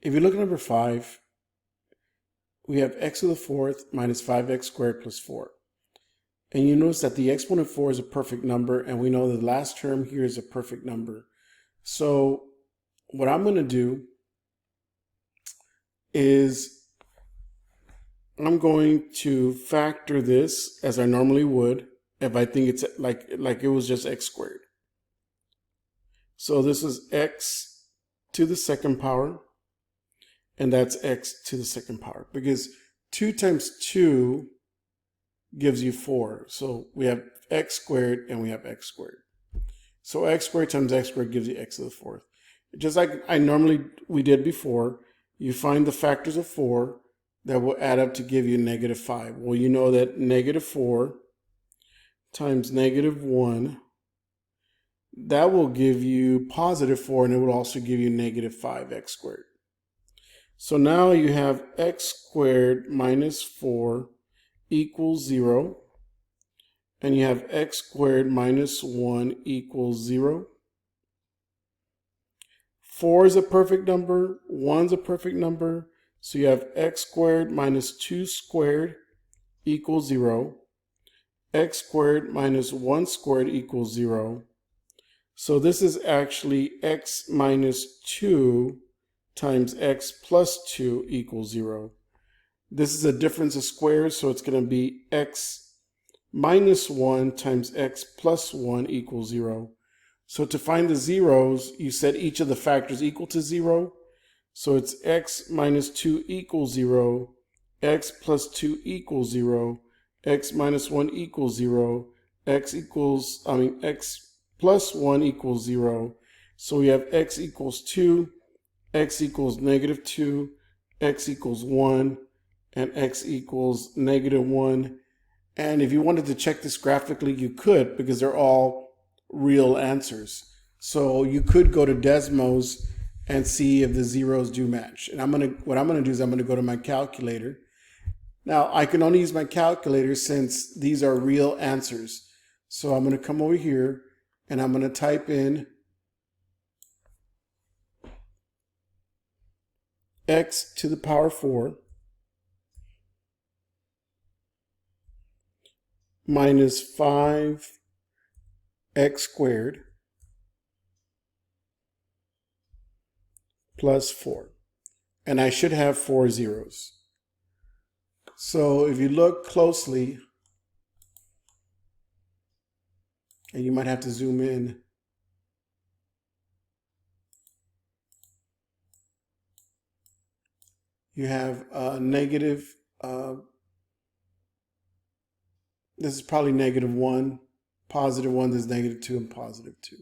if you look at number 5, we have x to the fourth minus 5x squared plus 4. And you notice that the exponent 4 is a perfect number, and we know the last term here is a perfect number. So what I'm going to do is I'm going to factor this as I normally would if I think it's like it was just x squared. So this is x to the second power, and that's x to the second power, because 2 times 2 gives you 4. So we have x squared and we have x squared. So x squared times x squared gives you x to the fourth. Just like we did before, you find the factors of 4 that will add up to give you negative 5. Well, you know that negative 4 times negative 1, that will give you positive 4, and it will also give you negative 5x squared. So now you have x squared minus 4 equals 0, and you have x squared minus 1 equals 0. 4 is a perfect number, 1 is a perfect number, so you have x squared minus 2 squared equals 0. X squared minus 1 squared equals 0. So this is actually x minus 2 times x plus 2 equals 0. This is a difference of squares, so it's going to be x minus 1 times x plus 1 equals 0. So to find the zeros, you set each of the factors equal to 0. So it's x minus 2 equals 0, x plus 2 equals 0, x minus 1 equals 0, x plus 1 equals 0. So we have x equals 2, x equals negative 2, x equals 1, and x equals negative 1. And if you wanted to check this graphically, you could, because they're all real answers. So you could go to Desmos and see if the zeros do match. And what I'm gonna do is I'm gonna go to my calculator. Now I can only use my calculator since these are real answers. So I'm gonna come over here and I'm gonna type in x to the power 4 minus 5x squared plus 4. And I should have 4 zeros. So if you look closely, and you might have to zoom in, you have negative, this is probably negative 1, positive 1, there's negative 2, and positive 2.